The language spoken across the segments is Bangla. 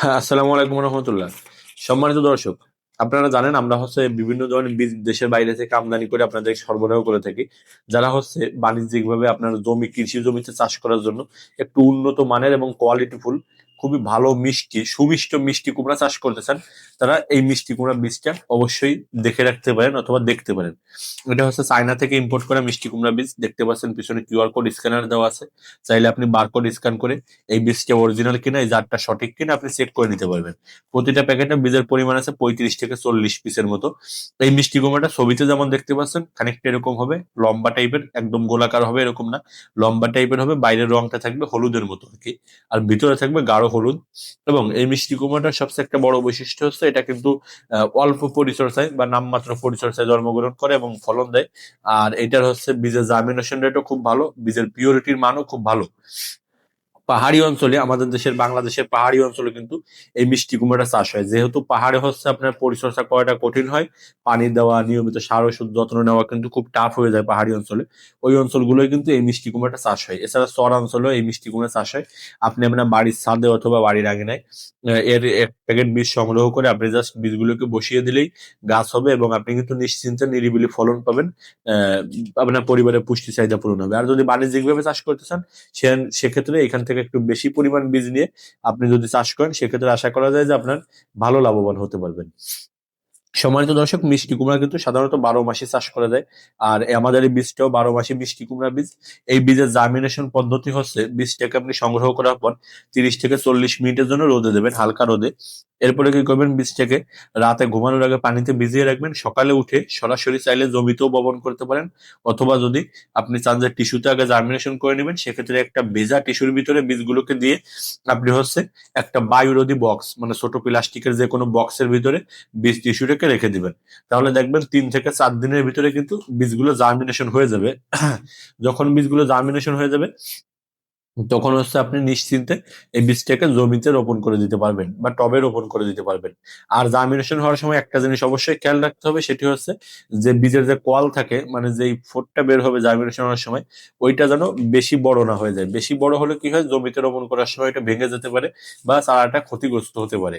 হ্যাঁ, আসসালামু আলাইকুম রহমতুল্লাহ। সম্মানিত দর্শক, আপনারা জানেন আমরা বিভিন্ন ধরনের বীজ দেশের বাইরে থেকে আমদানি করে আপনাদের সরবরাহ করে থাকি, যারা বাণিজ্যিকভাবে আপনার কৃষি জমিতে চাষ করার জন্য একটু উন্নত মানের এবং কোয়ালিটিফুল খুবই ভালো মিষ্টি সুমিষ্ট মিষ্টি কুমড়া চাষ করতে চান। তারা এই মিষ্টি কুমড়া বীজটা অবশ্যই দেখে রাখতে পারেন অথবা দেখতে পারেন। এটা চায়না থেকে ইম্পোর্ট করা মিষ্টি কুমড়া বীজ। দেখতে পাচ্ছেন পিছনে কিউআর কোড স্ক্যানার দেওয়া আছে। চাইলে আপনি বারকোড স্ক্যান করে এই বীজটা অরিজিনাল কিনা, এই জাতটা সঠিক কিনা আপনি চেক করে নিতে পারবেন। প্রতিটা প্যাকেটে বীজের পরিমাণ আছে 35 থেকে 40 পিসের মতো। এই মিষ্টি কুমড়াটা ছবিতে যেমন দেখতে পাচ্ছেন খানিকটা এরকম হবে, লম্বা টাইপের, একদম গোলাকার হবে এরকম না, লম্বা টাইপের হবে। বাইরের রংটা থাকবে হলুদের মতো আর কি, আর ভিতরে থাকবে গাঢ় হলুদ। এবং এই মিষ্টি কুমড়াটার সবচেয়ে একটা বড় বৈশিষ্ট্য হচ্ছে এটা কিন্তু অল্প পরিচর্যায় বা নামমাত্র পরিচর্যায় জন্মগ্রহণ করে এবং ফলন দেয়। আর এটার বীজের জার্মিনেশন রেটও খুব ভালো, বীজের পিওরিটির মানও খুব ভালো। পাহাড়ি অঞ্চলে, আমাদের দেশের বাংলাদেশের পাহাড়ি অঞ্চলে কিন্তু এই মিষ্টি কুমড়াটা চাষ হয়। যেহেতু পাহাড়ে আপনার পরিচর্যা করাটা কঠিন হয়, পানি দেওয়া, নিয়মিত সার ওষুধ যত্ন নেওয়া কিন্তু খুব টাফ হয়ে যায় পাহাড়ি অঞ্চলে। ওই অঞ্চলগুলোয় কিন্তু এই মিষ্টি কুমড়াটা চাষ হয়। এছাড়া চর অঞ্চলেও এই মিষ্টি কুমড়া চাষ হয়। আপনি আপনার বাড়ির ছাদে অথবা বাড়ির আঙিনায় এর এক প্যাকেট বীজ সংগ্রহ করে আপনি জাস্ট বীজগুলোকে বসিয়ে দিলেই গাছ হবে, এবং আপনি কিন্তু নিশ্চিন্তে নিরিবিলি ফলন পাবেন। আহ আপনার পরিবারের পুষ্টি চাহিদা পূরণ হবে। আর যদি বাণিজ্যিক ভাবে চাষ করতে চান, সেক্ষেত্রে এখান থেকে একটু বেশি পরিমাণ বীজ নিয়ে আপনি যদি চাষ করেন, সেক্ষেত্রে আশা করা যায় যে আপনার ভালো লাভবান হতে পারবেন। সম্মানিত দর্শক, মিষ্টি কুমড়া কিন্তু সাধারণত 12 মাসে চাষ করা যায়। আর আমাদের এই বীজটাও 12 মাসে মিষ্টি কুমড়া বীজ। এই বীজের জার্মিনেশন পদ্ধতি বীজটাকে আপনি সংগ্রহ করার পর 30 থেকে 40 মিনিটের জন্য রোদে দেবেন, হালকা রোদে। এরপরে কি করবেন, বীজটাকে রাতে ঘুমানোর আগে পানিতে ভিজিয়ে রাখবেন। সকালে উঠে সরাসরি চাইলে জমিতেও বপন করতে পারেন, অথবা যদি আপনি চান যে টিস্যুতে আগে জার্মিনেশন করে নেবেন, সেক্ষেত্রে একটা ভেজা টিস্যুর ভিতরে বীজগুলোকে দিয়ে আপনি একটা বায়ুরোধী বক্স, মানে ছোট প্লাস্টিকের যে কোনো বক্সের ভিতরে বীজ টিস্যুটাকে রেখে দিবেন। তাহলে দেখবেন 3 থেকে 4 দিনের ভিতরে কিন্তু বীজগুলো জার্মিনেশন হয়ে যাবে। যখন বীজগুলো জার্মিনেশন হয়ে যাবে, তখন আপনি নিশ্চিন্তে এই বীজটাকে জমিতে রোপণ করে দিতে পারবেন বা টবে রোপণ করে দিতে পারবেন। আর জার্মিনেশন হওয়ার সময় একটা জিনিস অবশ্যই খেয়াল রাখতে হবে, সেটি যে বীজের যে কল থাকে, মানে যেই ফোটটা বের হবে জার্মিনেশন হওয়ার সময়, ওইটা যেন বেশি বড় না হয়ে যায়। বেশি বড় হলে কি হয়, জমিতে রোপণ করার সময় এটা ভেঙে যেতে পারে বা চারাটা ক্ষতিগ্রস্ত হতে পারে।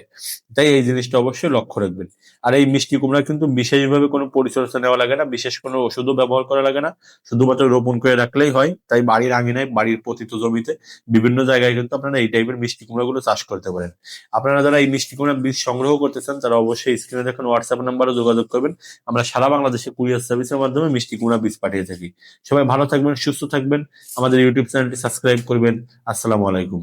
তাই এই জিনিসটা অবশ্যই লক্ষ্য রাখবেন। আর এই মিষ্টি কুমড়া কিন্তু বিশেষভাবে কোনো পরিচর্যা নেওয়া লাগে না, বিশেষ কোনো ওষুধও ব্যবহার করা লাগে না, শুধুমাত্র রোপণ করে রাখলেই হয়। তাই বাড়ির আঙিনায়, বাড়ির পতিত জমিতে বিভিন্ন জায়গায় কিন্তু আপনারা এই টাইপের মিষ্টি কুমড়া গুলো চাষ করতে পারেন। আপনারা যারা এই মিষ্টি কুমড়া বীজ সংগ্রহ করতে চান, তারা অবশ্যই স্ক্রিনে দেখুন হোয়াটসঅ্যাপ নাম্বারে যোগাযোগ করবেন। আমরা সারা বাংলাদেশে কুরিয়ার সার্ভিসের মাধ্যমে মিষ্টি কুমড়া বীজ পাঠিয়ে থাকি। সবাই ভালো থাকবেন, সুস্থ থাকবেন। আমাদের ইউটিউব চ্যানেলটি সাবস্ক্রাইব করবেন। আসসালামু আলাইকুম।